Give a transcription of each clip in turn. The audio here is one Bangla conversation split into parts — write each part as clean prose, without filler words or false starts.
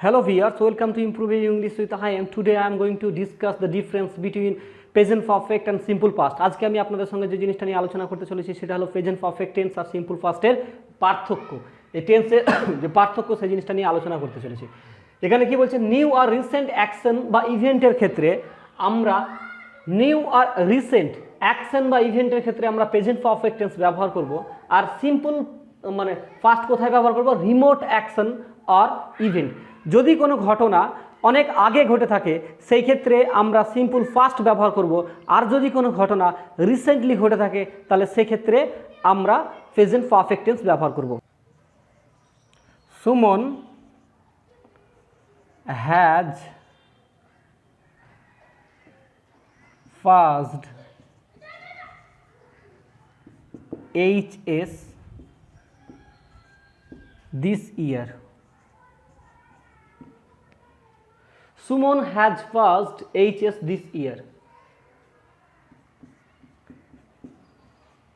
Hello viewers, welcome to Improving English with I. Today I am going to discuss the difference between present perfect and simple past. আজকে আমি আপনাদের সঙ্গে যে জিনিসটা নিয়ে আলোচনা করতে চলেছি সেটা হলো প্রেজেন্ট পারফেক্ট টেন্স আর সিম্পল পাস্টের পার্থক্য। এই টেন্সের যে পার্থক্য সেই জিনিসটা নিয়ে আলোচনা করতে চলেছি। এখানে কি বলছে, নিউ আর রিসেন্ট অ্যাকশন বা ইভেন্টের ক্ষেত্রে আমরা নিউ আর রিসেন্ট অ্যাকশন বা ইভেন্টের ক্ষেত্রে আমরা প্রেজেন্ট পারফেক্ট টেন্স ব্যবহার করব, আর সিম্পল মানে পাস্ট কোথায় ব্যবহার করব, রিমোট অ্যাকশন আর ইভেন্ট। যদি কোনো ঘটনা অনেক আগে ঘটে থাকে সেই ক্ষেত্রে আমরা সিম্পল পাস্ট ব্যবহার করব, আর যদি কোনো ঘটনা রিসেন্টলি ঘটে থাকে তাহলে সেক্ষেত্রে আমরা প্রেজেন্ট পারফেক্ট টেন্স ব্যবহার করব। Suman has passed HS this year. Suman has passed HS this year.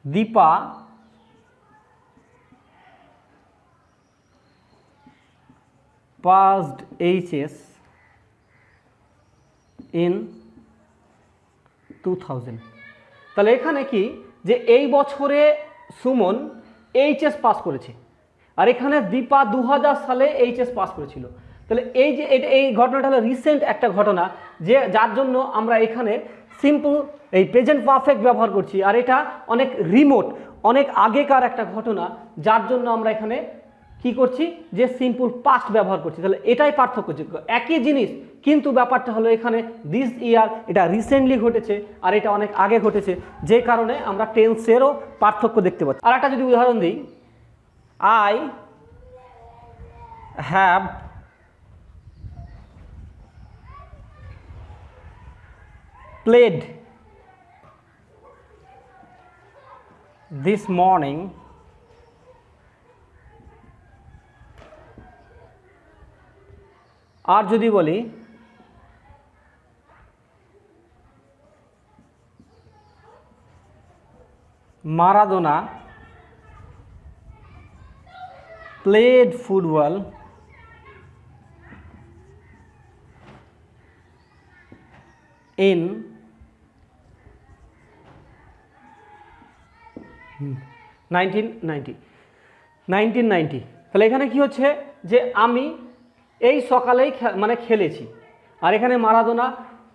Deepa passed HS in 2000. তাহলে এখানে কি যে এই বছরে সুমন এইচএস পাস করেছে, আর এখানে দীপা 2000 সালে এইচএস পাস করেছিল। তাহলে এই যে এই ঘটনাটা হলো রিসেন্ট একটা ঘটনা, যে যার জন্য আমরা এখানে সিম্পল এই প্রেজেন্ট পারফেক্ট ব্যবহার করছি, আর এটা অনেক রিমোট অনেক আগেকার একটা ঘটনা, যার জন্য আমরা এখানে কি করছি যে সিম্পল পাস্ট ব্যবহার করছি। তাহলে এটাই পার্থক্যযোগ্য, একই জিনিস, কিন্তু ব্যাপারটা হলো এখানে দিস ইয়ার এটা রিসেন্টলি ঘটেছে আর এটা অনেক আগে ঘটেছে, যে কারণে আমরা টেন্সেরও পার্থক্য দেখতে পাচ্ছি। আর একটা যদি উদাহরণ দিই, I have played this morning আর যদি বলি মারাদোনা played football in 1990। তাহলে এখানে কি হচ্ছে যে আমি এই সকালেই মানে খেলেছি, আর এখানে মারাদোনা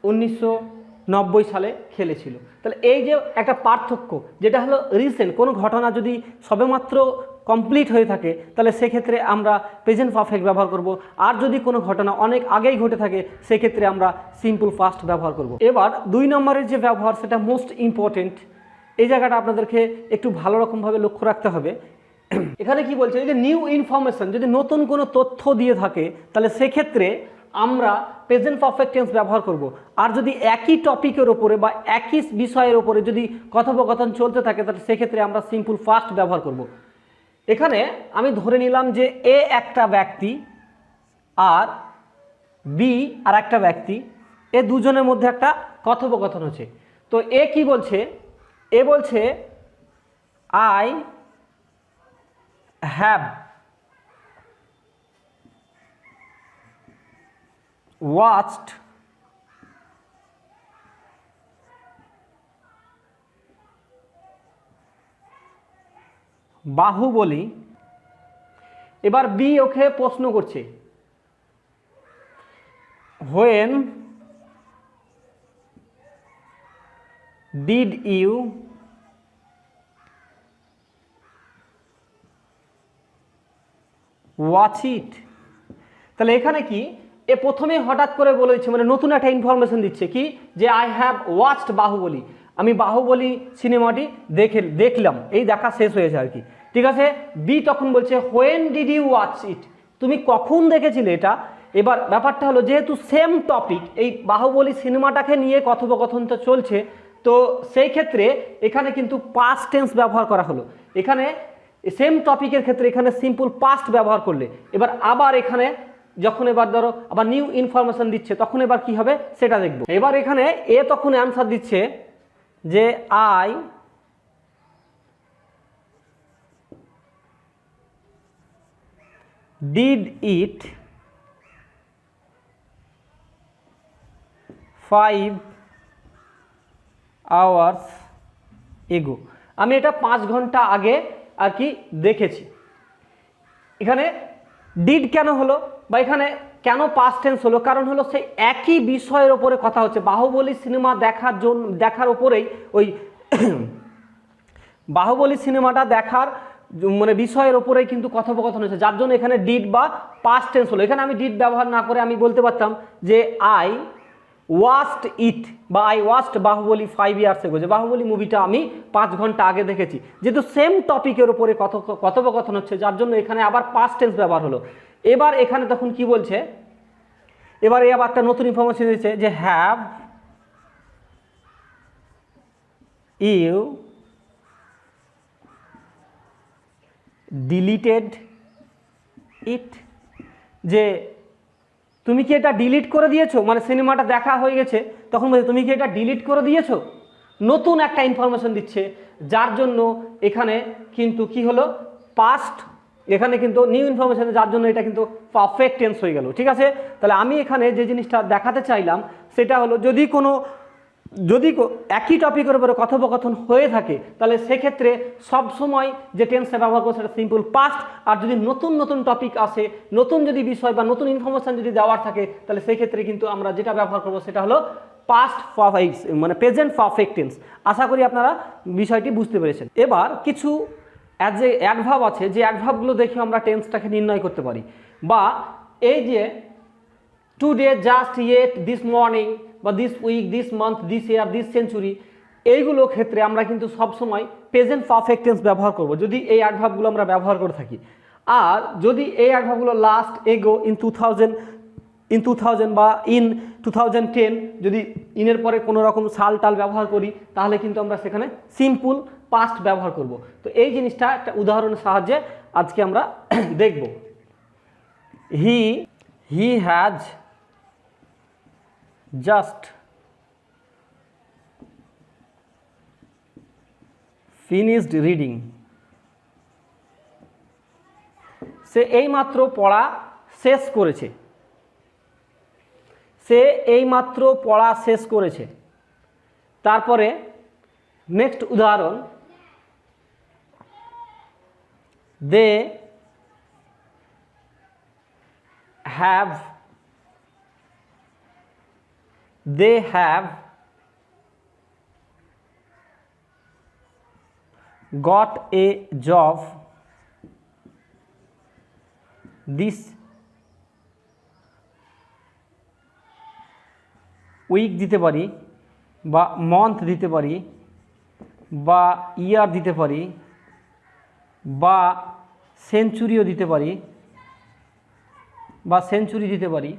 1990 সালে খেলেছিল। তাহলে এই যে একটা পার্থক্য, যেটা হলো রিসেন্ট কোনো ঘটনা যদি সবেমাত্র কমপ্লিট হয়ে থাকে তাহলে সেক্ষেত্রে আমরা প্রেজেন্ট পারফেক্ট ব্যবহার করব, আর যদি কোনো ঘটনা অনেক আগেই ঘটে থাকে সেক্ষেত্রে আমরা সিম্পল পাস্ট ব্যবহার করব। এবার 2 নম্বরের যে ব্যবহার সেটা মোস্ট ইম্পর্টেন্ট, এই জায়গাটা আপনাদেরকে একটু ভালো রকমভাবে লক্ষ্য রাখতে হবে। এখানে কি বলছে, এই যে নিউ ইনফরমেশন যদি নতুন কোনো তথ্য দিয়ে থাকে তাহলে সেক্ষেত্রে আমরা প্রেজেন্ট পারফেক্ট টেন্স ব্যবহার করব, আর যদি একই টপিকের ওপরে বা একই বিষয়ের ওপরে যদি কথোপকথন চলতে থাকে তাহলে সেক্ষেত্রে আমরা সিম্পল পাস্ট ব্যবহার করব। এখানে আমি ধরে নিলাম যে এ একটা ব্যক্তি আর বি আর একটা ব্যক্তি, এ দুজনের মধ্যে একটা কথোপকথন হচ্ছে। তো এ কি বলছে, এ বলছে আই হ্যাভ ওয়াচড বাহুবলী। এবার বি ওকে প্রশ্ন করছে, when did you watch it. তাহলে এখানে কি এ প্রথমে হঠাৎ করে বলেছে, মানে নতুন একটা ইনফরমেশন দিচ্ছে কি যে আই হ্যাভ ওয়াচড বাহুবলী, আমি বাহুবলী সিনেমাটি দেখলাম, এই দেখা শেষ হয়েছে আর কি, ঠিক আছে। বি তখন বলছে when did you watch it, তুমি কখন দেখেছিলে এটা। এবার ব্যাপারটা হলো যেহেতু সেম টপিক, এই বাহুবলী সিনেমাটাকে নিয়ে কথোপকথনটা চলছে, তো সেই ক্ষেত্রে এখানে কিন্তু পাস্ট টেন্স ব্যবহার করা হলো। এখানে সেম টপিকের ক্ষেত্রে এখানে সিম্পল পাস্ট ব্যবহার করলে এবার আবার এখানে যখন এবার ধরো আবার নিউ ইনফরমেশন দিচ্ছে তখন এবার কি হবে সেটা দেখব। এবার এখানে এ তখন অ্যান্সার দিচ্ছে যে I did it 5 hours ago, আমি এটা 5 ঘন্টা আগে আর কি দেখেছি। এখানে ডিড কেন হলো বা এখানে কেন পাস্ট টেন্স হলো, কারণ হলো সেই একই বিষয়ের ওপরে কথা হচ্ছে। বাহুবলী সিনেমা দেখার ওপরেই ওই বাহুবলী সিনেমাটা দেখার মানে বিষয়ের ওপরেই কিন্তু কথোপকথন হচ্ছে, যার জন্য এখানে ডিড বা পাস্ট টেন্স হলো। এখানে আমি ডিড ব্যবহার না করে আমি বলতে পারতাম যে আই ওয়াচড ইট বা I watched Baahubali 5 years ago, যে বাহুবলী মুভিটা আমি 5 ঘন্টা আগে দেখেছি। যেহেতু সেম টপিকের উপরে কথোপকথন হচ্ছে, যার জন্য এখানে আবার পাস্ট টেন্স ব্যবহার হলো। এবার এখানে তখন কি বলছে, এবার এই আবার একটা নতুন ইনফরমেশন দিচ্ছে যে হ্যাভ ইউ ডিলিটেড ইট, যে তুমি কি এটা ডিলিট করে দিয়েছো, মানে সিনেমাটা দেখা হয়ে গেছে তখন বলছে তুমি কি এটা ডিলিট করে দিয়েছো, নতুন একটা ইনফরমেশন দিচ্ছে, যার জন্য এখানে কিন্তু কি হলো পাস্ট, এখানে কিন্তু নিউ ইনফরমেশন, যার জন্য এটা কিন্তু পারফেক্ট টেন্স হয়ে গেল। ঠিক আছে, তাহলে আমি এখানে যে জিনিসটা দেখাতে চাইলাম সেটা হলো যদি একই টপিকের উপরে কথোপকথন হয়ে থাকে তাহলে সেক্ষেত্রে সবসময় যে টেন্সটা ব্যবহার করবো সেটা সিম্পল পাস্ট। আর যদি নতুন নতুন টপিক আসে, নতুন যদি বিষয় বা নতুন ইনফরমেশন যদি দেওয়ার থাকে, তাহলে সেক্ষেত্রে কিন্তু আমরা যেটা ব্যবহার করবো সেটা হলো পাস্ট পারফেক্ট মানে প্রেজেন্ট পারফেক্ট টেন্স। আশা করি আপনারা বিষয়টি বুঝতে পেরেছেন। এবার কিছু অ্যাডভার্ব আছে, যে অ্যাডভার্বগুলো দেখে আমরা টেন্সটাকে নির্ণয় করতে পারি। বা এই যে today, just, yet, this morning বা this week, this month, this year, this century, এইগুলো ক্ষেত্রে আমরা কিন্তু সবসময় প্রেজেন্ট পারফেক্ট টেন্স ব্যবহার করব যদি এই অ্যাডভার্বগুলো আমরা ব্যবহার করে থাকি। আর যদি এই অ্যাডভার্বগুলো লাস্ট, এগো, ইন 2000 বা ইন 2010 যদি ইনের পরে কোনো রকম সাল টাল ব্যবহার করি, তাহলে কিন্তু আমরা সেখানে সিম্পল পাস্ট ব্যবহার করব। তো এই জিনিসটা একটা উদাহরণের সাহায্যে আজকে আমরা দেখব। He has just finished reading, সে এইমাত্র পড়া শেষ করেছে, সে এইমাত্র পড়া শেষ করেছে। তারপরে নেক্সট উদাহরণ, they have got a job this week দিতে পারি, বা মন্থ দিতে পারি, বা ইয়ার দিতে পারি, বা সেঞ্চুরিও দিতে পারি, বা সেঞ্চুরি দিতে পারি,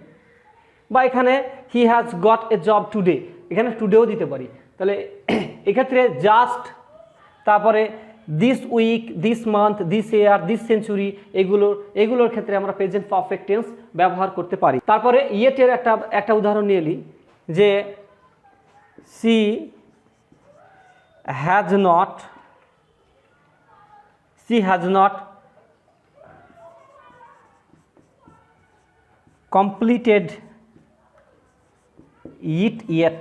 বা এখানে he has got a job today, এখানে টুডেও দিতে পারি। তাহলে এক্ষেত্রে জাস্ট, তারপরে this week, this month, this year, this century, এগুলোর ক্ষেত্রে আমরা প্রেজেন্ট পারফেক্ট টেন্স ব্যবহার করতে পারি। তারপরে ইয়েটের একটা উদাহরণ নিয়ে নিই, যে she has not completed it yet,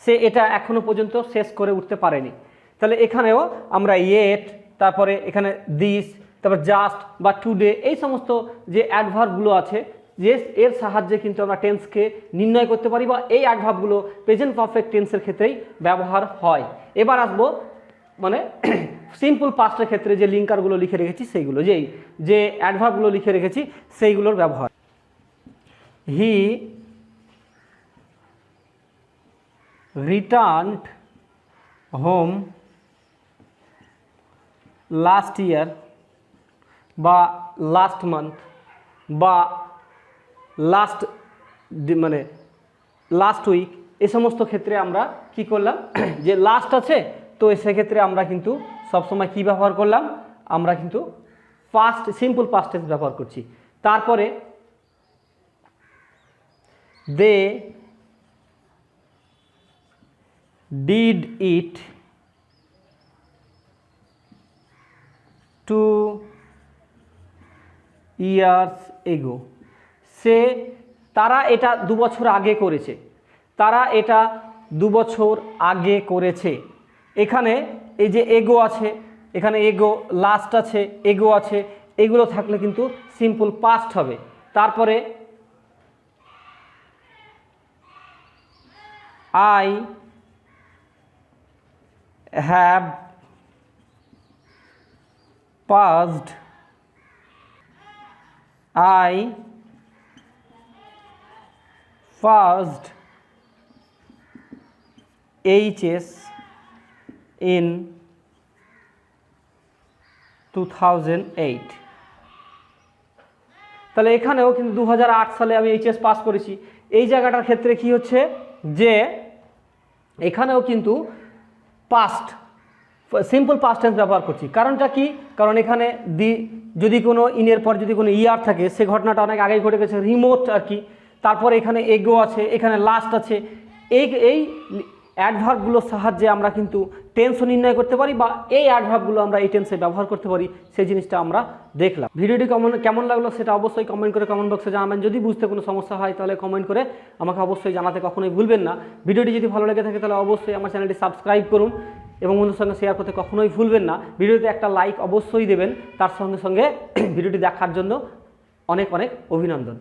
সে এটা এখনো পর্যন্ত শেষ করে উঠতে পারেনি। তাহলে এখানেও আমরা ইয়েট, তারপরে এখানে দিস, তারপর জাস্ট বা টুডে, এই সমস্ত যে অ্যাডভার্বগুলো আছে, যে এর সাহায্যে কিন্তু আমরা টেন্সকে নির্ণয় করতে পারি, বা এই অ্যাডভার্বগুলো প্রেজেন্ট পারফেক্ট টেন্সের ক্ষেত্রেই ব্যবহার হয়। এবার আসবো মানে সিম্পল পাস্টের ক্ষেত্রে যে লিঙ্কারগুলো লিখে রেখেছি সেইগুলো, যে অ্যাডভার্বগুলো লিখে রেখেছি সেইগুলোর ব্যবহার। হি returned home last year বা লাস্ট মান্থ বা লাস্ট মানে লাস্ট উইক, এই সমস্ত ক্ষেত্রে আমরা কি করলাম, যে লাস্ট আছে তো সেক্ষেত্রে আমরা কিন্তু সবসময় কি ব্যবহার করলাম, আমরা কিন্তু সিম্পল পাস্ট টেন্স ব্যবহার করছি। তারপরে দে did it 2 years ago, তারা এটা 2 বছর আগে করেছে। তারা এটা 2 বছর আগে করেছে। এখানে এই যে এগো আছে, এখানে এগো, লাস্ট আছে, এগো আছে, এগুলো থাকলে কিন্তু সিম্পল পাস্ট হবে। তারপরে I have passed, I passed HS in 2008। তাহলে এখানেও কিন্তু 2008 সালে আমি এইচএস পাস করেছি। এই জায়গাটার ক্ষেত্রে কি হচ্ছে যে এখানেও কিন্তু পাস্ট, সিম্পল পাস্ট টেন্স ব্যবহার করছি। কারণটা কি? কারণ এখানে যদি কোনো ইনের পর যদি কোনো ইয়ার থাকে, সে ঘটনাটা অনেক আগেই ঘটে গেছে, রিমোট আর কি। তারপরে এখানে এগো আছে, এখানে লাস্ট আছে। এই অ্যাডভার্বগুলোর সাহায্যে আমরা কিন্তু টেন্সও নির্ণয় করতে পারি, বা এই অ্যাডভার্বগুলো আমরা এই টেন্সে ব্যবহার করতে পারি, সেই জিনিসটা আমরা দেখলাম। ভিডিওটি কেমন লাগলো সেটা অবশ্যই কমেন্ট করে কমেন্ট বক্সে জানাবেন। যদি বুঝতে কোনো সমস্যা হয় তাহলে কমেন্ট করে আমাকে অবশ্যই জানাতে কখনোই ভুলবেন না। ভিডিওটি যদি ভালো লেগে থাকে তাহলে অবশ্যই আমার চ্যানেলটি সাবস্ক্রাইব করুন এবং বন্ধুর সঙ্গে শেয়ার করতে কখনোই ভুলবেন না। ভিডিওতে একটা লাইক অবশ্যই দেবেন। তার সঙ্গে সঙ্গে ভিডিওটি দেখার জন্য অনেক অনেক অভিনন্দন।